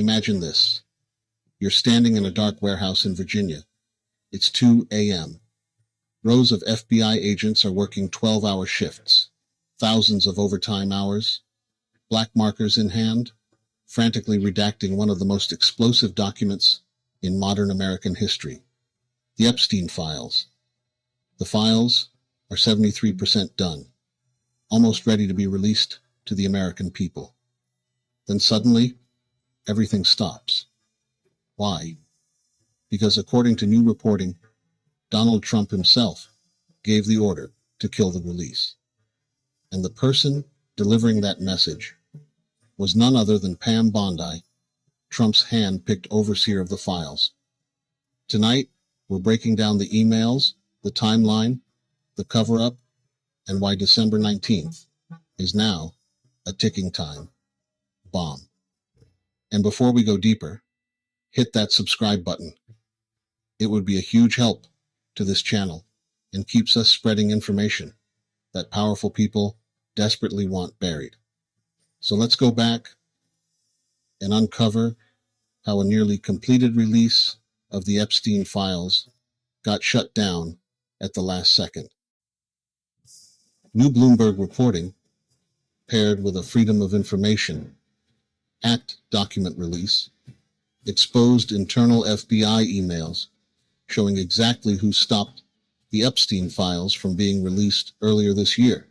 Imagine this. You're standing in a dark warehouse in Virginia. It's 2 a.m. Rows of FBI agents are working 12-hour shifts, thousands of overtime hours, black markers in hand, frantically redacting one of the most explosive documents in modern American history, the Epstein Files. The files are 73% done, almost ready to be released to the American people. Then suddenly, everything stops. Why? Because according to new reporting, Donald Trump himself gave the order to kill the release. And the person delivering that message was none other than Pam Bondi, Trump's hand-picked overseer of the files. Tonight, we're breaking down the emails, the timeline, the cover-up, and why December 19th is now a ticking time bomb. And before we go deeper, hit that subscribe button. It would be a huge help to this channel and keeps us spreading information that powerful people desperately want buried. So let's go back and uncover how a nearly completed release of the Epstein Files got shut down at the last second. New Bloomberg reporting, paired with a Freedom of Information Act document release, exposed internal FBI emails showing exactly who stopped the Epstein Files from being released earlier this year.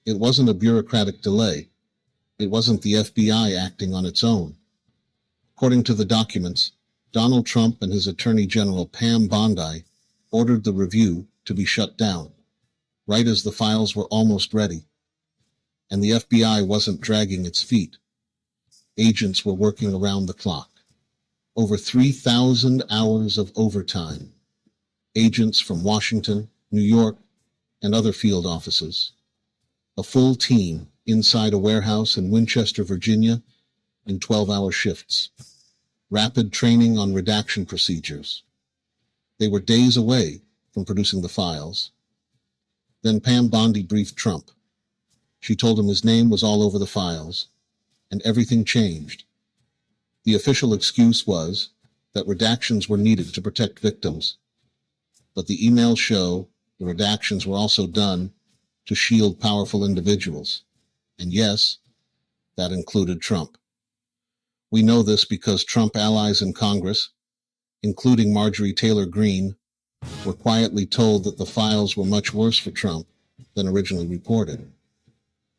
It wasn't a bureaucratic delay. It wasn't the FBI acting on its own. According to the documents, Donald Trump and his Attorney General Pam Bondi ordered the review to be shut down, right as the files were almost ready. And the FBI wasn't dragging its feet. Agents were working around the clock. Over 3,000 hours of overtime. Agents from Washington, New York, and other field offices. A full team inside a warehouse in Winchester, Virginia, in 12-hour shifts. Rapid training on redaction procedures. They were days away from producing the files. Then Pam Bondi briefed Trump. She told him his name was all over the files, and everything changed. The official excuse was that redactions were needed to protect victims. But the emails show the redactions were also done to shield powerful individuals. And yes, that included Trump. We know this because Trump allies in Congress, including Marjorie Taylor Greene, were quietly told that the files were much worse for Trump than originally reported.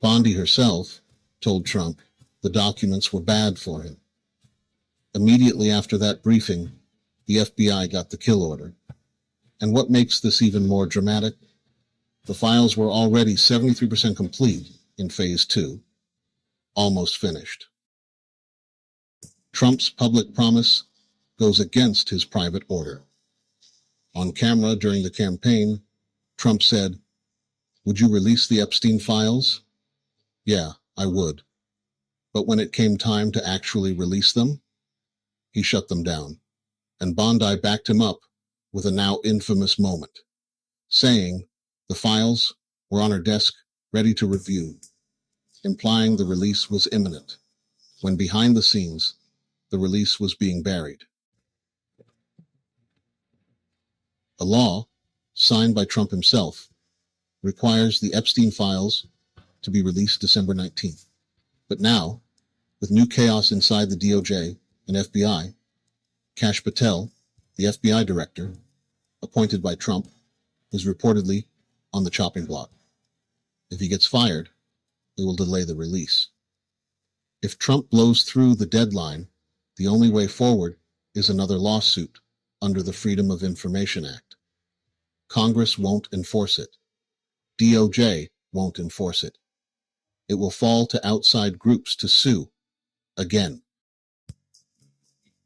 Bondi herself told Trump the documents were bad for him. Immediately after that briefing, the FBI got the kill order. And what makes this even more dramatic? The files were already 73% complete in Phase 2, almost finished. Trump's public promise goes against his private order. On camera during the campaign, Trump said, "Would you release the Epstein Files?" "Yeah, I would." But when it came time to actually release them, he shut them down. And Bondi backed him up with a now infamous moment, saying the files were on her desk ready to review, implying the release was imminent, when behind the scenes, the release was being buried. A law, signed by Trump himself, requires the Epstein Files to be released December 19th. But now, with new chaos inside the DOJ and FBI, Kash Patel, the FBI director, appointed by Trump, is reportedly on the chopping block. If he gets fired, it will delay the release. If Trump blows through the deadline, the only way forward is another lawsuit under the Freedom of Information Act. Congress won't enforce it. DOJ won't enforce it. It will fall to outside groups to sue again.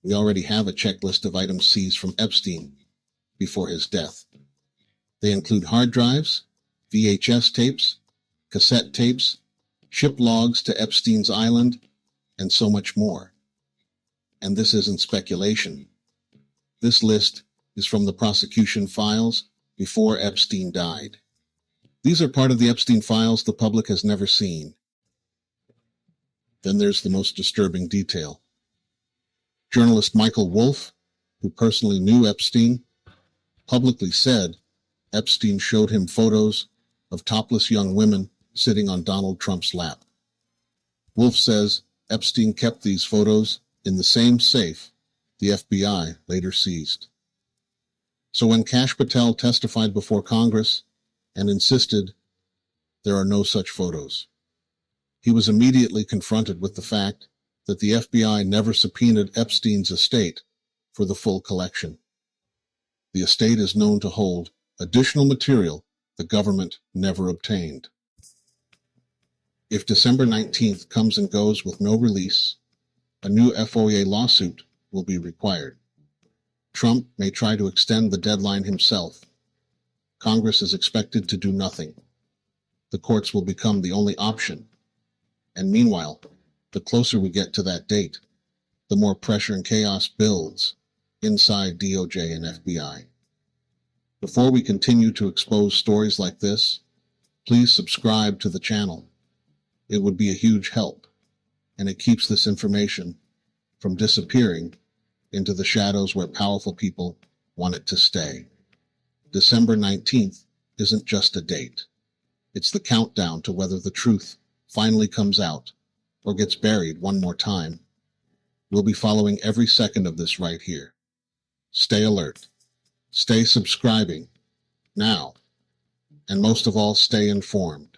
We already have a checklist of items seized from Epstein before his death. They include hard drives, VHS tapes, cassette tapes, ship logs to Epstein's Island, and so much more. And this isn't speculation. This list is from the prosecution files before Epstein died. These are part of the Epstein files the public has never seen. Then there's the most disturbing detail. Journalist Michael Wolff, who personally knew Epstein, publicly said Epstein showed him photos of topless young women sitting on Donald Trump's lap. Wolff says Epstein kept these photos in the same safe the FBI later seized. So when Kash Patel testified before Congress and insisted there are no such photos, he was immediately confronted with the fact that the FBI never subpoenaed Epstein's estate for the full collection. The estate is known to hold additional material the government never obtained. If December 19th comes and goes with no release, a new FOIA lawsuit will be required. Trump may try to extend the deadline himself. Congress is expected to do nothing. The courts will become the only option. And meanwhile, the closer we get to that date, the more pressure and chaos builds inside DOJ and FBI. Before we continue to expose stories like this, please subscribe to the channel. It would be a huge help, and it keeps this information from disappearing into the shadows where powerful people want it to stay. December 19th isn't just a date. It's the countdown to whether the truth finally comes out or gets buried one more time. We'll be following every second of this right here. Stay alert. Stay subscribing now. And most of all, stay informed.